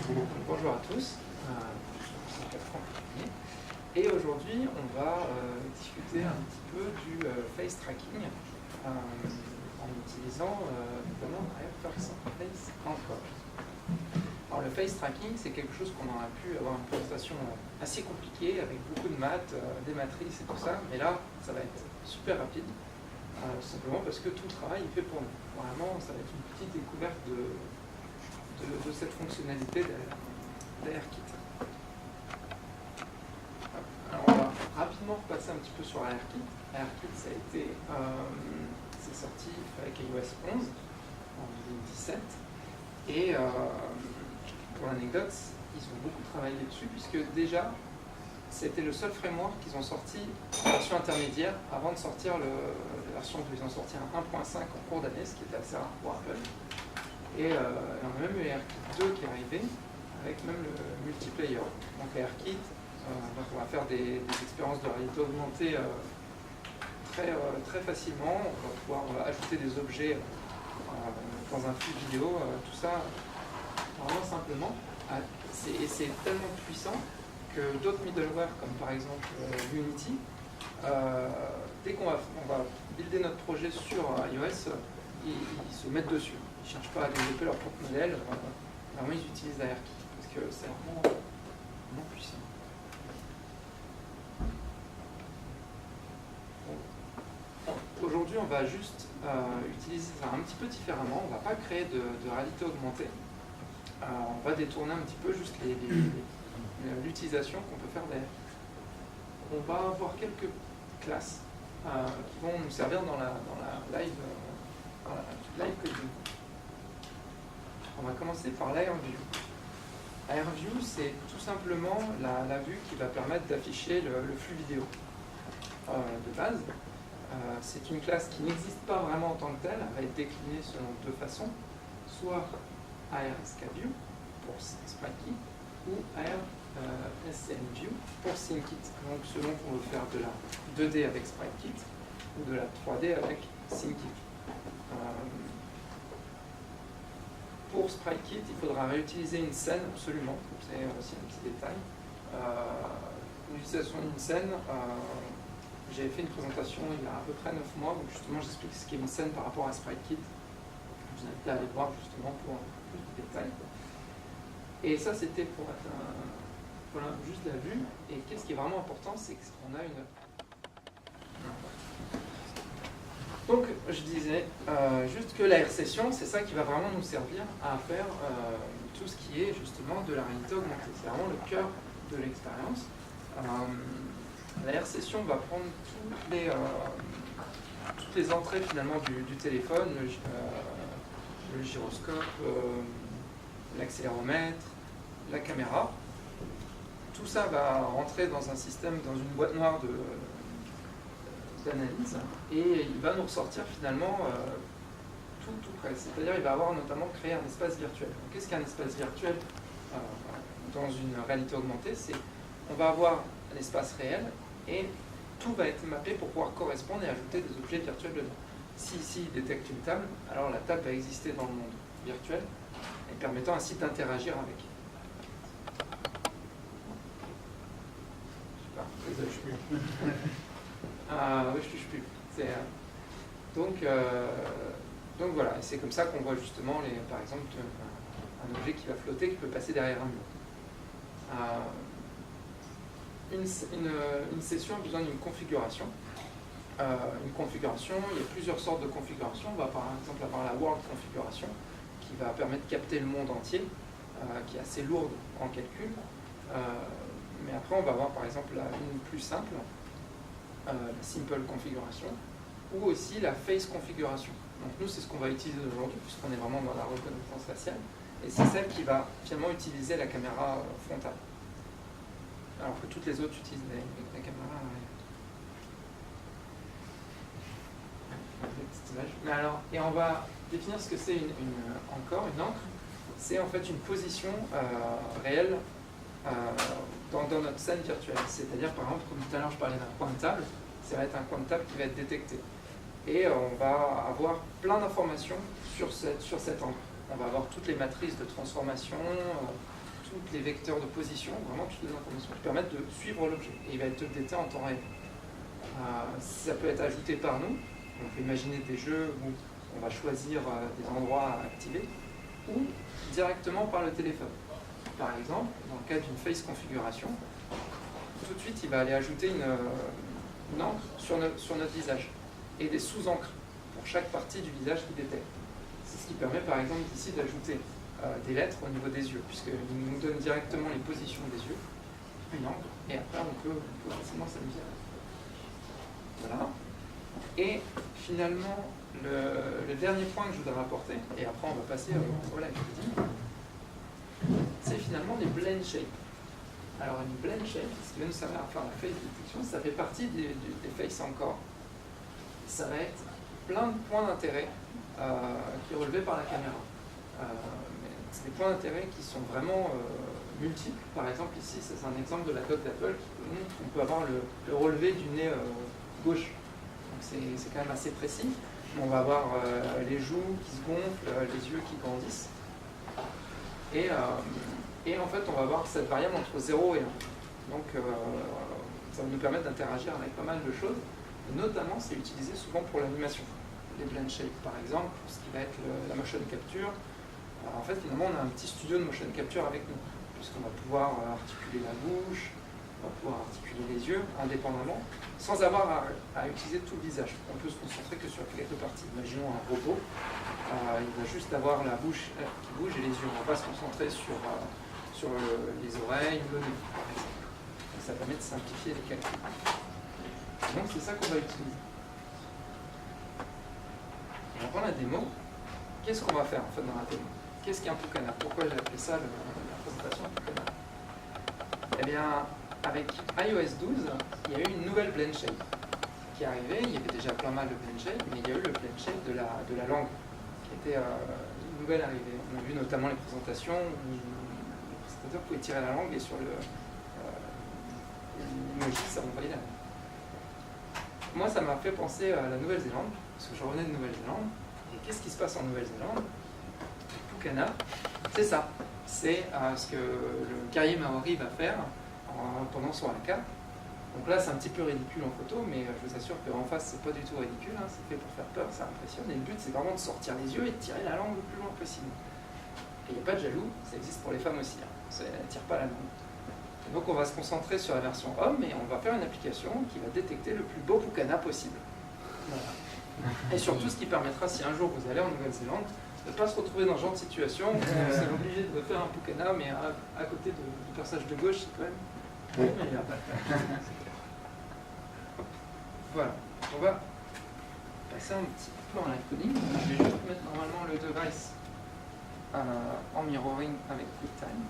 Bonjour à tous, je m'appelle Franck et aujourd'hui on va discuter un petit peu du face tracking en utilisant notamment Face encore. Alors le face tracking c'est quelque chose qu'on aurait pu avoir une présentation assez compliquée avec beaucoup de maths, des matrices et tout ça, mais là ça va être super rapide, simplement parce que tout le travail est fait pour nous. Vraiment ça va être une petite découverte de cette fonctionnalité d'ARKit. Alors on va rapidement repasser un petit peu sur ARKit. ARKit ça a été c'est sorti avec iOS 11 en 2017 et pour l'anecdote ils ont beaucoup travaillé dessus puisque déjà c'était le seul framework qu'ils ont sorti en version intermédiaire avant de sortir la version qu'ils ont sorti en 1.5 en cours d'année, ce qui était assez rare pour Apple. Et on a même eu ARKit 2 qui est arrivé, avec même le multiplayer. Donc ARKit, on va faire des expériences de réalité augmentée très facilement. On va ajouter des objets dans un flux vidéo, tout ça vraiment simplement. Et c'est tellement puissant que d'autres middleware, comme par exemple Unity, dès qu'on va builder notre projet sur iOS, ils se mettent dessus. Ils ne cherchent pas à développer leur propre modèle, vraiment ils utilisent ARKit parce que c'est vraiment puissant. Bon. Aujourd'hui on va juste utiliser ça un petit peu différemment, on ne va pas créer de réalité augmentée, on va détourner un petit peu juste l'utilisation qu'on peut faire d'ARKit. On va avoir quelques classes qui vont nous servir dans la live coding. On va commencer par l'AirView. AirView, c'est tout simplement la vue qui va permettre d'afficher le flux vidéo de base. C'est une classe qui n'existe pas vraiment en tant que telle, elle va être déclinée selon deux façons, soit AirSCView pour SpriteKit ou AirSCView pour SceneKit. Donc selon qu'on veut faire de la 2D avec SpriteKit ou de la 3D avec SceneKit. Pour SpriteKit, il faudra réutiliser une scène absolument, c'est aussi un petit détail. L'utilisation d'une scène, j'avais fait une présentation il y a à peu près 9 mois où justement j'explique ce qu'est une scène par rapport à SpriteKit. Je vous invite à aller voir justement pour plus de détails. Et ça c'était pour être voilà, juste la vue. Et qu'est-ce qui est vraiment important, c'est qu'on a une... Donc, je disais juste que la R-session, c'est ça qui va vraiment nous servir à faire tout ce qui est justement de la réalité augmentée. C'est vraiment le cœur de l'expérience. La R-session va prendre toutes les entrées finalement du téléphone, le gyroscope, l'accéléromètre, la caméra. Tout ça va rentrer dans un système, dans une boîte noire d'analyse et il va nous ressortir finalement tout près. C'est-à-dire il va avoir notamment créé un espace virtuel. Qu'est-ce qu'un espace virtuel dans une réalité augmentée? C'est on va avoir l'espace réel et tout va être mappé pour pouvoir correspondre et ajouter des objets virtuels dedans. Si ici il détecte une table, alors la table va exister dans le monde virtuel et permettant ainsi d'interagir avec. Je sais pas, désolé, je peux. Oui, je touche plus. Donc voilà, et c'est comme ça qu'on voit justement, par exemple, un objet qui va flotter, qui peut passer derrière un mur. Une session a besoin d'une configuration. Une configuration, il y a plusieurs sortes de configurations. On va par exemple avoir la World Configuration, qui va permettre de capter le monde entier, qui est assez lourde en calcul. Mais après, on va avoir par exemple une plus simple, la Simple Configuration, ou aussi la Face Configuration. Donc nous, c'est ce qu'on va utiliser aujourd'hui, puisqu'on est vraiment dans la reconnaissance faciale, et c'est celle qui va finalement utiliser la caméra frontale, alors que toutes les autres utilisent la caméra arrière. Mais alors, et on va définir ce que c'est encore une encre. C'est en fait une position réelle dans notre scène virtuelle. C'est-à-dire, par exemple, comme tout à l'heure je parlais d'un coin de table, ça va être un coin de table qui va être détecté. Et on va avoir plein d'informations sur cette encre. On va avoir toutes les matrices de transformation, tous les vecteurs de position, vraiment toutes les informations qui permettent de suivre l'objet. Et il va être updaté en temps réel. Ça peut être ajouté par nous. On peut imaginer des jeux où on va choisir des endroits à activer, ou directement par le téléphone. Par exemple, dans le cas d'une face configuration, tout de suite il va aller ajouter une encre sur notre visage et des sous-encres pour chaque partie du visage qu'il détecte. C'est ce qui permet par exemple ici d'ajouter des lettres au niveau des yeux, puisqu'il nous donne directement les positions des yeux, une encre, et après on peut facilement s'amuser. Voilà. Et finalement, le dernier point que je voudrais rapporter, et après on va passer au live coding, c'est finalement les blend shapes. Alors une blend shape, ce qui va nous servir à faire la face detection, ça fait partie des face encore. Ça va être plein de points d'intérêt qui est relevé par la caméra. C'est des points d'intérêt qui sont vraiment multiples. Par exemple ici, c'est un exemple de la doc d'Apple qui montre qu'on peut avoir le relevé du nez gauche. Donc c'est quand même assez précis. On va avoir les joues qui se gonflent, les yeux qui grandissent. Et en fait, on va avoir cette variable entre 0 et 1. Donc ça va nous permettre d'interagir avec pas mal de choses. Et notamment, c'est utilisé souvent pour l'animation. Les blend shapes, par exemple, pour ce qui va être la motion capture. Alors, en fait, finalement, on a un petit studio de motion capture avec nous, puisqu'on va pouvoir articuler la bouche, on va pouvoir articuler les yeux indépendamment, sans avoir à utiliser tout le visage. On peut se concentrer que sur quelques parties. Imaginons un robot, il va juste avoir la bouche qui bouge et les yeux. On va pas se concentrer sur les oreilles, le nez, par exemple. Et ça permet de simplifier les calculs. Donc c'est ça qu'on va utiliser. Et on prend la démo. Qu'est-ce qu'on va faire en fait dans la démo? Qu'est-ce qu'un Pukana? Pourquoi j'ai appelé ça la présentation Pukana? Eh bien, avec iOS 12, il y a eu une nouvelle blend shape qui est arrivée. Il y avait déjà plein mal de blend shape, mais il y a eu le blend shape de la langue, qui était une nouvelle arrivée. On a vu notamment les présentations où le présentateur pouvait tirer la langue et sur l'emoji, ça envoyait la langue. Moi, ça m'a fait penser à la Nouvelle-Zélande, parce que je revenais de Nouvelle-Zélande. Et qu'est-ce qui se passe en Nouvelle-Zélande? Pukana, c'est ça. C'est ce que le guerrier maori va faire pendant son haka. Donc là, c'est un petit peu ridicule en photo, mais je vous assure qu'en face, c'est pas du tout ridicule. Hein. C'est fait pour faire peur, ça impressionne. Et le but, c'est vraiment de sortir les yeux et de tirer la langue le plus loin possible. Et il n'y a pas de jaloux, ça existe pour les femmes aussi. Hein. Elle ne tire pas la langue. Et donc on va se concentrer sur la version homme et on va faire une application qui va détecter le plus beau Pukana possible. Voilà. Et surtout ce qui permettra, si un jour vous allez en Nouvelle-Zélande, de ne pas se retrouver dans ce genre de situation où vous êtes obligé de faire un Pukana, mais à côté du personnage de gauche, c'est quand même meilleur. Voilà, on va passer un petit peu en live coding. Je vais juste mettre normalement le device en mirroring avec QuickTime.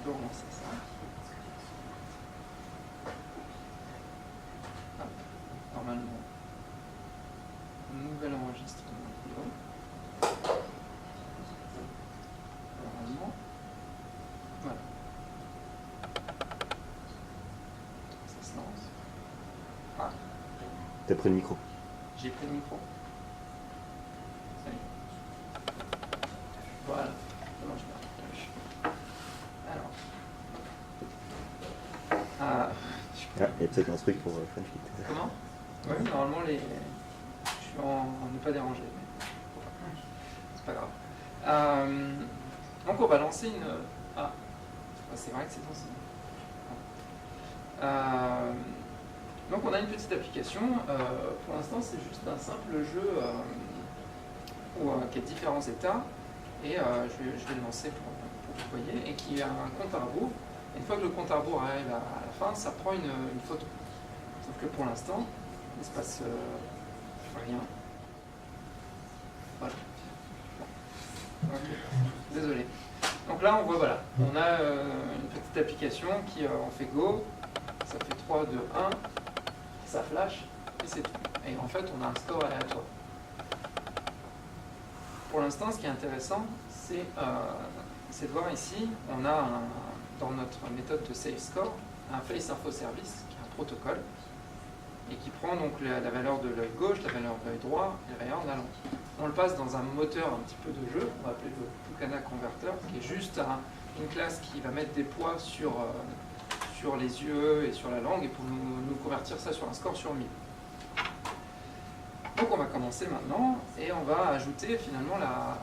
De relancer ça. Ah, normalement, nouvel enregistrement vidéo. Normalement, voilà. Ça se lance. Ah. T'as pris le micro? J'ai pris le micro. Ça y est. Voilà. Ça marche pas. Alors. Il y a peut-être un truc pour French Kit. Comment? Oui, normalement, je suis en ne pas déranger. Mais... c'est pas grave. Donc, on va lancer une. Ah, c'est vrai que c'est lancé. Donc, on a une petite application. Pour l'instant, c'est juste un simple jeu qui a différents états. Et je vais le lancer pour que vous voyez. Et qui a un compte à rebours. Une fois que le compte à rebours arrive à la fin, ça prend une photo. Sauf que pour l'instant, il ne se passe rien. Voilà. Désolé. Donc là, on voit, voilà, on a une petite application qui on fait Go, ça fait 3, 2, 1, ça flash, et c'est tout. Et en fait, on a un score aléatoire. Pour l'instant, ce qui est intéressant, c'est de voir ici, on a dans notre méthode de SaveScore, un Face Info Service, qui est un protocole, et qui prend donc la valeur de l'œil gauche, la valeur de l'œil droit et la valeur de la langue. on le passe dans un moteur un petit peu de jeu, on va appeler le Tucana Converter, qui est juste une classe qui va mettre des poids sur les yeux et sur la langue et pour nous convertir ça sur un score sur 1000. Donc on va commencer maintenant et on va ajouter finalement l'AR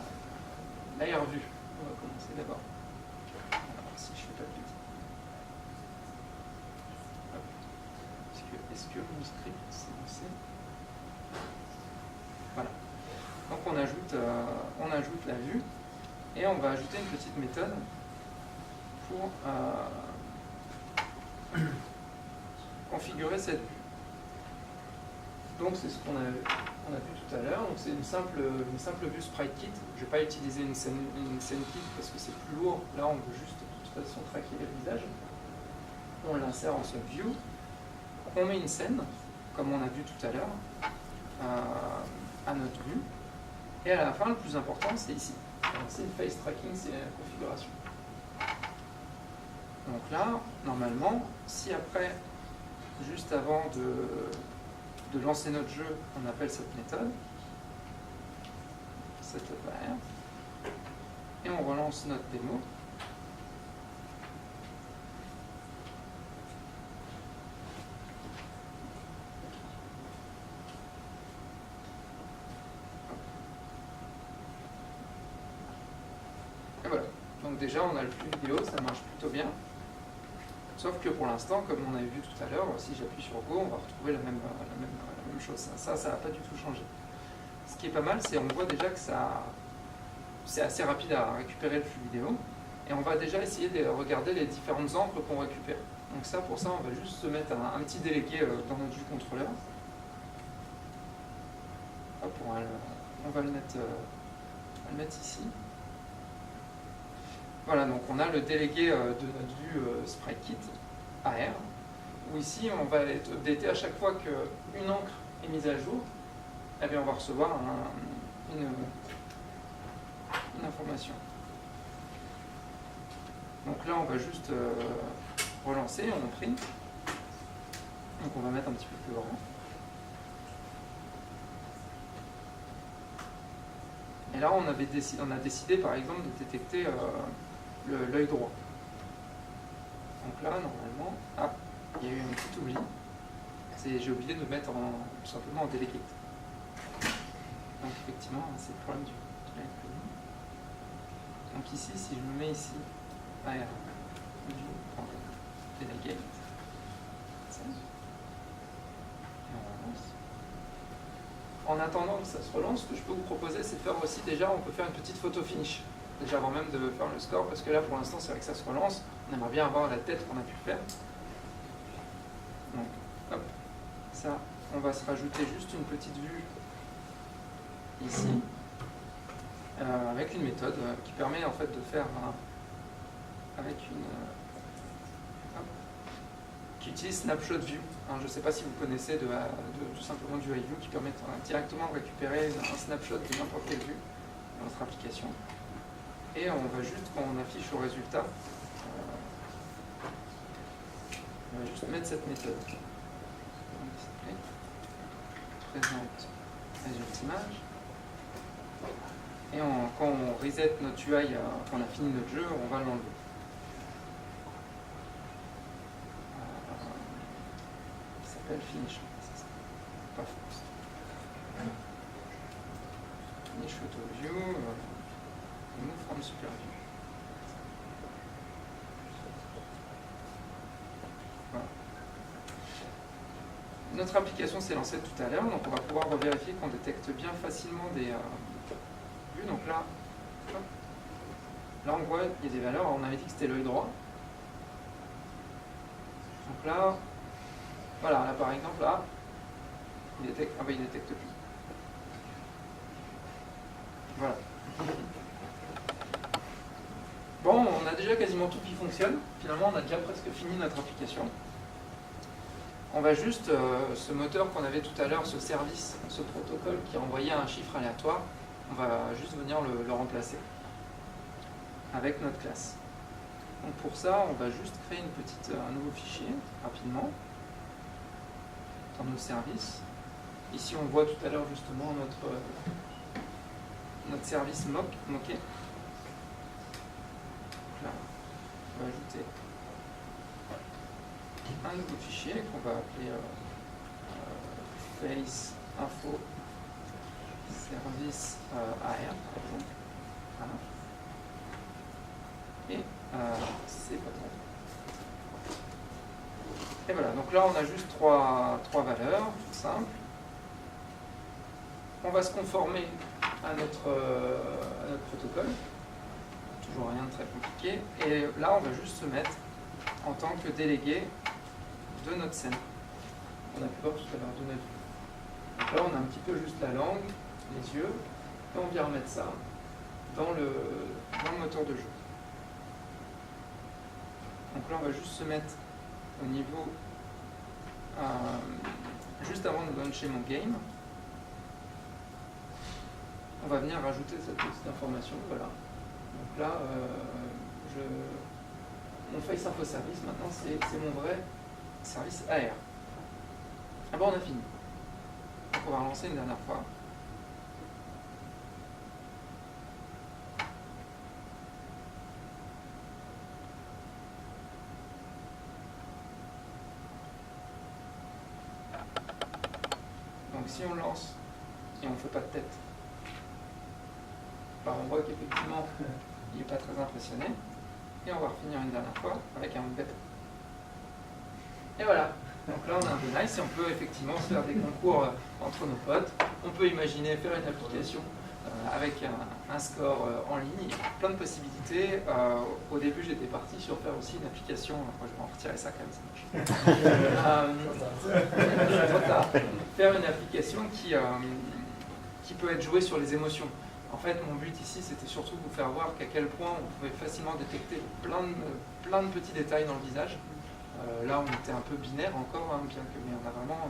vue. On va commencer d'abord. Alors si je fais pas de bêtises. Est-ce que mon script s'est lancé? Voilà. Donc on ajoute la vue et on va ajouter une petite méthode pour configurer cette vue. Donc c'est ce qu'on a vu tout à l'heure. Donc c'est une simple vue sprite kit. Je ne vais pas utiliser une scène kit parce que c'est plus lourd. Là on veut juste de toute façon traquer le visage. On l'insère en subview. On met une scène, comme on a vu tout à l'heure, à notre vue. Et à la fin, le plus important, c'est ici. C'est une face tracking, c'est la configuration. Donc là, normalement, si après, juste avant de lancer notre jeu, on appelle cette méthode, setupAR, et on relance notre démo. Et voilà. Donc déjà, on a le flux vidéo, ça marche plutôt bien. Sauf que pour l'instant, comme on avait vu tout à l'heure, si j'appuie sur Go, on va retrouver la même chose. Ça n'a pas du tout changé. Ce qui est pas mal, c'est qu'on voit déjà que c'est assez rapide à récupérer le flux vidéo. Et on va déjà essayer de regarder les différentes encres qu'on récupère. Donc ça, pour ça, on va juste se mettre un petit délégué dans notre vue contrôleur. Hop, on va le mettre ici. Voilà, donc on a le délégué de notre vue SpriteKit AR, où ici on va être updaté à chaque fois qu'une encre est mise à jour, eh bien on va recevoir une information. Donc là on va juste relancer, on print. Donc on va mettre un petit peu plus grand. Et là on a décidé par exemple de détecter l'œil droit. Donc là, normalement, il y a eu un petit oubli. J'ai oublié de mettre tout simplement en delegate. Donc effectivement, c'est le problème du donc ici, si je me mets ici, delegate, ça, et on relance. En attendant que ça se relance, ce que je peux vous proposer, c'est de faire aussi déjà, on peut faire une petite photo finish. Déjà avant même de faire le score, parce que là pour l'instant c'est vrai que ça se relance, on aimerait bien avoir la tête qu'on a pu faire. Donc hop, ça, on va se rajouter juste une petite vue ici, avec une méthode qui permet en fait de faire avec une qui utilise Snapshot View. Je ne sais pas si vous connaissez tout simplement du iView qui permet directement de récupérer un snapshot de n'importe quelle vue dans votre application. Et on va juste, quand on affiche au résultat, on va juste mettre cette méthode. Présente résultat image. Et quand on reset notre UI, quand on a fini notre jeu, on va l'enlever. Ça s'appelle Finish. C'est ça. Pas force. Finish Photo View. Move from Super View. Voilà. Notre application s'est lancée tout à l'heure, donc on va pouvoir revérifier qu'on détecte bien facilement des vues. Donc là, hop, là on voit il y a des valeurs. On avait dit que c'était l'œil droit. Donc là, voilà, là par exemple, là, il détecte, il détecte plus. Voilà. Bon, on a déjà quasiment tout qui fonctionne. Finalement, on a déjà presque fini notre application. On va juste, ce moteur qu'on avait tout à l'heure, ce service, ce protocole qui envoyait un chiffre aléatoire, on va juste venir le remplacer avec notre classe. Donc pour ça, on va juste créer un nouveau fichier, rapidement, dans nos services. Ici, on voit tout à l'heure justement notre service moqué. Là, on va ajouter un nouveau fichier qu'on va appeler face info service AR, par exemple. Voilà. Et c'est pas bon. Et voilà, donc là on a juste trois valeurs, tout simple. On va se conformer à notre protocole. Toujours rien de très compliqué. Et là on va juste se mettre en tant que délégué de notre scène. On a pu voir tout à l'heure de notre vue. Donc là on a un petit peu juste la langue, les yeux, et on vient remettre ça dans le moteur de jeu. Donc là on va juste se mettre au niveau juste avant de launcher mon game. On va venir rajouter cette petite information, voilà. Donc là, mon Face Info Service, maintenant, c'est mon vrai service AR. Ah bon, on a fini. Donc on va relancer une dernière fois. Donc si on lance et on ne fait pas de tête, bah, on voit qu'effectivement il n'est pas très impressionné. Et on va refinir une dernière fois avec un bête. Et voilà. Donc là on a un peu nice et on peut effectivement se faire des concours entre nos potes. On peut imaginer faire une application avec un score en ligne. Il y a plein de possibilités. Au début j'étais parti sur faire aussi une application. Moi je vais en retirer ça quand même, ça marche. Trop tard. Faire une application qui peut être jouée sur les émotions. En fait, mon but ici, c'était surtout de vous faire voir qu'à quel point on pouvait facilement détecter plein de petits détails dans le visage. Là, on était un peu binaire encore, hein, mais on a vraiment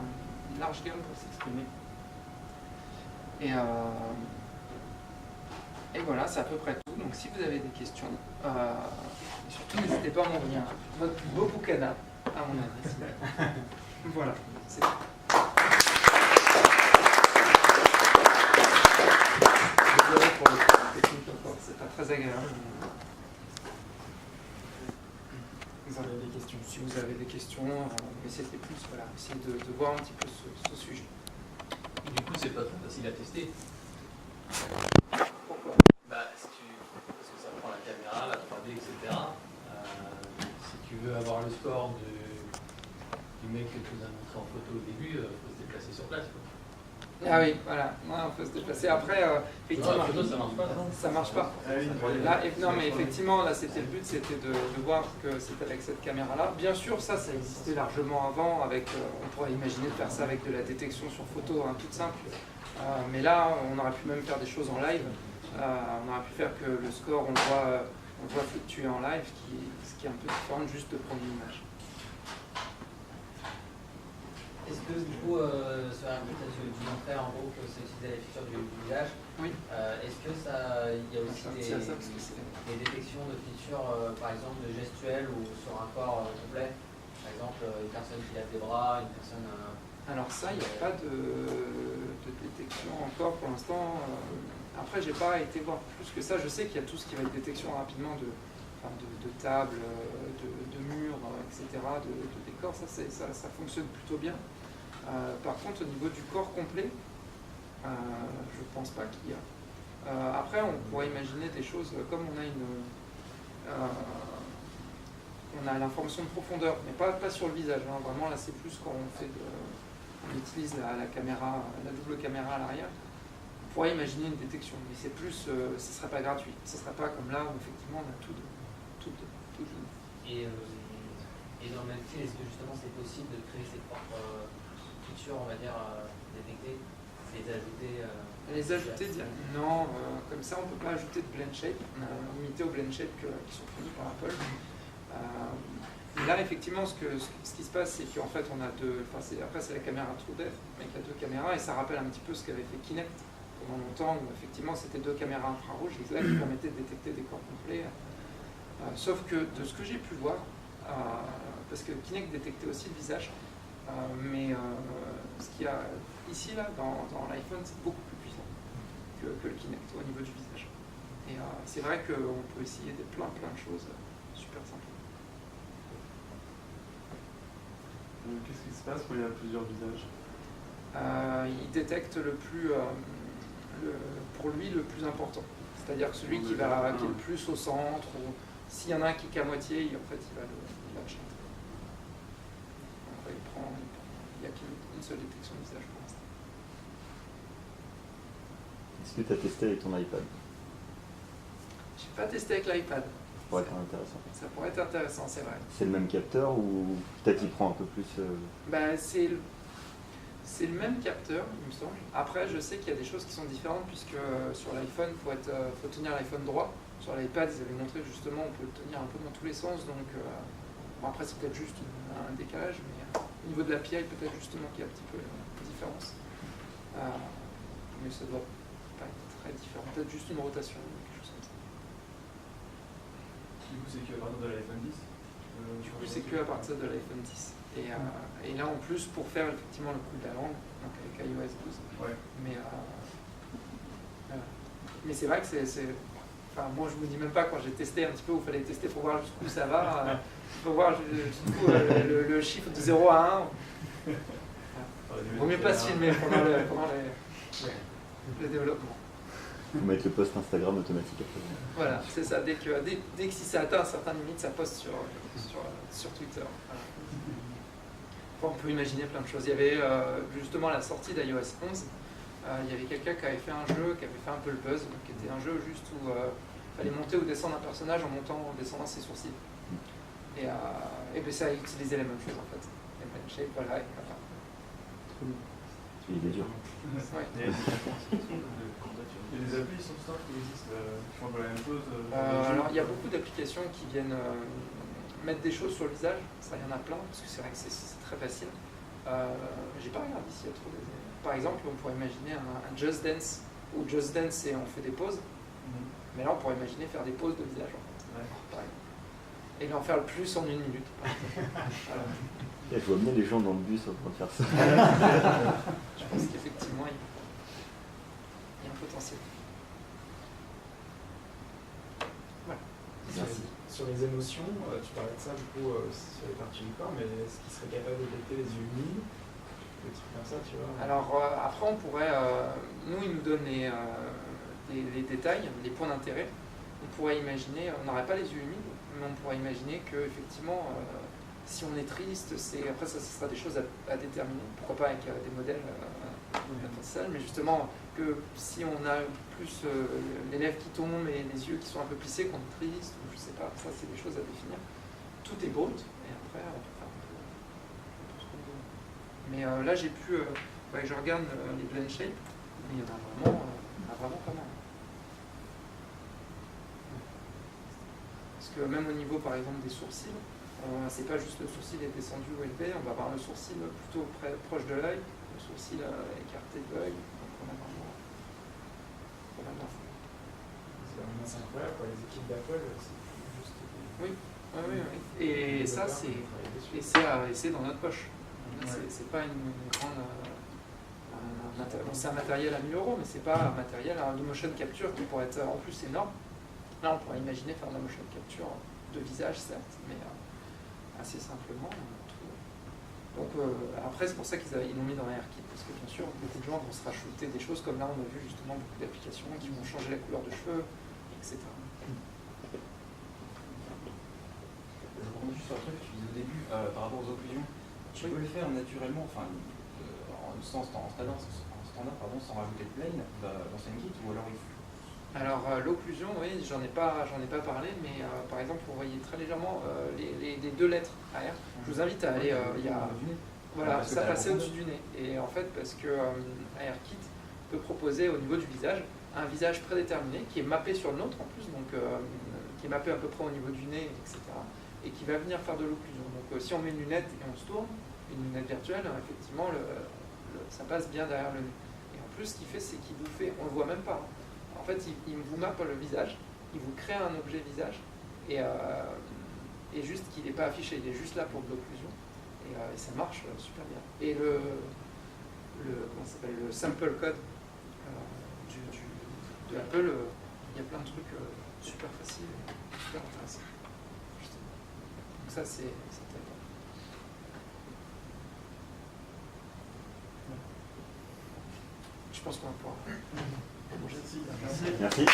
une large gamme pour s'exprimer. Et voilà, c'est à peu près tout. Donc, si vous avez des questions, surtout n'hésitez pas à m'envoyer votre plus beau boucanat à mon adresse. Voilà, c'est tout. Pour le technique encore, c'est pas très agréable. Vous avez des questions? Si vous avez des questions, essayez plus, voilà, essayez de voir un petit peu ce sujet. Du coup, c'est pas très facile à tester. Pourquoi? Parce que ça prend la caméra, la 3D, etc. Si tu veux avoir le score du mec que tu nous as montré en photo au début, il faut se déplacer sur place, quoi. Ah oui, voilà, il faut se déplacer. Après, effectivement, la photo, ça marche pas. Ça marche pas. Là, non, mais effectivement, là, c'était le but, c'était de voir que c'était avec cette caméra-là. Bien sûr, ça existait largement avant. On pourrait imaginer de faire ça avec de la détection sur photo, hein, toute simple. Mais là, on aurait pu même faire des choses en live. On aurait pu faire que le score, on voit fluctuer en live, ce qui est un peu différent juste de prendre une image. Est-ce que du coup, sur un truc, tu montrais en gros que c'est utilisé à la feature du visage? Oui. Est-ce que il y a aussi des détections de features, par exemple, de gestuelles ou sur un corps complet? Par exemple, une personne qui lève des bras, une personne... Alors ça, il n'y a pas de détection encore pour l'instant. Après, j'ai pas été voir plus que ça. Je sais qu'il y a tout ce qui va être détection rapidement de table, de murs, etc., de décors. Ça fonctionne plutôt bien. Par contre, au niveau du corps complet, je pense pas qu'il y a. Après, on pourrait imaginer des choses comme on a l'information de profondeur, mais pas sur le visage. Hein. Vraiment, là, c'est plus quand on utilise la caméra, la double caméra à l'arrière. On pourrait imaginer une détection, mais c'est plus, ce ne serait pas gratuit. Ce ne serait pas comme là où effectivement on a tout. Et dans le même style, est-ce que justement c'est possible de créer ses propres features, on va dire, détectées, les ajouter Non, comme ça on ne peut pas ajouter de blend shape. On a limité aux blend shape qui sont fournis par Apple. Là, effectivement, ce qui se passe, c'est qu'en fait, on a après, c'est la caméra TrueDepth, mais il y a deux caméras, et ça rappelle un petit peu ce qu'avait fait Kinect pendant longtemps, où effectivement, c'était deux caméras infrarouges qui permettaient de détecter des corps complets. Sauf que, de ce que j'ai pu voir, parce que Kinect détectait aussi le visage, mais ce qu'il y a ici, là, dans l'iPhone, c'est beaucoup plus puissant. que le Kinect au niveau du visage. Et c'est vrai qu'on peut essayer plein de choses super simples. Qu'est-ce qui se passe quand il y a plusieurs visages? Il détecte pour lui le plus important. C'est-à-dire que celui qui est le plus au centre, ou s'il y en a un qui est qu'à moitié, il va le chanter. Donc, il n'y a qu'une seule détection de visage pour l'instant. Est-ce que tu as testé avec ton iPad? Je n'ai pas testé avec l'iPad. Ça pourrait être intéressant. Ça pourrait être intéressant, c'est vrai. C'est le même capteur ou peut-être il prend un peu plus c'est le même capteur, il me semble. Après, je sais qu'il y a des choses qui sont différentes puisque sur l'iPhone, il faut tenir l'iPhone droit. Sur l'iPad, ils avaient montré justement on peut le tenir un peu dans tous les sens. Donc, après, c'est peut-être juste un décalage, mais au niveau de l'API, peut-être justement qu'il y a un petit peu de différence. Mais ça doit pas être très différent. Peut-être juste une rotation, quelque chose comme ça. Du coup, c'est que à partir de l'iPhone 10 Du coup, c'est que à partir de l'iPhone 10. Et là, en plus, pour faire effectivement le coup de la langue, donc avec iOS 12. Ouais. Mais c'est vrai que Enfin, moi, je ne vous dis même pas quand j'ai testé un petit peu où il fallait tester pour voir jusqu'où ça va. Pour voir jusqu'où le chiffre de 0 à 1. Il vaut mieux pas se filmer pendant le développement. Il faut mettre le post Instagram automatique après. Voilà, c'est ça. Dès que si ça atteint un certain limite, ça poste sur Twitter. Voilà. Enfin, on peut imaginer plein de choses. Il y avait justement à la sortie d'iOS 11, il y avait quelqu'un qui avait fait un jeu, qui avait fait un peu le buzz, qui était un jeu juste où il fallait monter ou descendre un personnage en descendant ses sourcils. Et ben ça a utilisé la même chose en fait. Et ben, shape, voilà, et enfin. Il est dur. Ouais. Il y a des applis sur ça qui existent, qui font la même chose. Alors il y a beaucoup d'applications qui viennent mettre des choses sur le visage. Ça, il y en a plein, parce que c'est vrai que c'est très facile. J'ai pas regardé s'il y a trop des... Par exemple, on pourrait imaginer un Just Dance, où Just Dance et on fait des pauses. Mais là, on pourrait imaginer faire des pauses de visage en fait. Ouais. Par exemple. Et d'en faire le plus en 1 minute. Voilà. Je vois bien les gens dans le bus en train de faire ça. Je pense qu'effectivement, il y a un potentiel. Voilà. Merci. Sur les émotions, tu parlais de ça du coup sur les parties du corps, mais est-ce qu'il serait capable de détecter les yeux humides, des trucs comme ça, tu vois? Alors après, on pourrait, nous, il nous donne les détails, les points d'intérêt. On pourrait imaginer, on n'aurait pas les yeux humides, mais on pourrait imaginer que effectivement, si on est triste, après ça, ce sera des choses à déterminer. Pourquoi pas avec des modèles d'apprentissage, mais justement que si on a plus les lèvres qui tombent et les yeux qui sont un peu plissés, qu'on est triste, ou je sais pas, ça c'est des choses à définir. Tout est brut, et après on peut faire un peu ce qu'on veut. Mais là j'ai pu, je regarde les blend shapes, mais il y en a vraiment pas mal. Parce que même au niveau par exemple des sourcils, c'est pas juste le sourcil est descendu ou élevé, on va avoir le sourcil plutôt proche de l'œil, le sourcil écarté de l'œil, donc on a vraiment pas mal d'infos. C'est incroyable, quoi. Les équipes d'Apple, c'est juste... Oui. Et ça, c'est dans notre poche. C'est pas une grande... c'est un matériel à 1 000 €, mais c'est pas un matériel de motion capture qui pourrait être en plus énorme. Là, on pourrait imaginer faire de la motion capture de visage, certes, mais assez simplement. Donc après, c'est pour ça qu'ils l'ont mis dans AirKit, parce que bien sûr, beaucoup de gens vont se rajouter des choses, comme là, on a vu justement beaucoup d'applications qui vont changer la couleur de cheveux, etc. Je reprends juste sur le truc que tu disais au début, par rapport aux occlusions. Tu peux le faire naturellement, enfin, en standard, sans rajouter de plane dans SceneKit, ou alors il faut... Alors l'occlusion, oui, j'en ai pas parlé, mais par exemple, vous voyez très légèrement les 2 lettres AR. Je vous invite à aller, voilà, ça passait au-dessus du nez. Et en fait, parce que AirKit peut proposer au niveau du visage un visage prédéterminé qui est mappé sur le nôtre en plus, donc qui est mappé à peu près au niveau du nez, etc. Et qui va venir faire de l'occlusion. Donc si on met une lunette et on se tourne, une lunette virtuelle, effectivement, ça passe bien derrière le nez. Et en plus, ce qu'il fait, c'est qu'il vous fait, on le voit même pas. En fait, il vous mappe le visage, il vous crée un objet visage, et juste qu'il n'est pas affiché, il est juste là pour de l'occlusion, et ça marche super bien. Et le sample code de Apple, il y a plein de trucs super faciles et super intéressants. Justement. Donc ça, c'est top. Je pense qu'on va pouvoir manger dessus. Merci.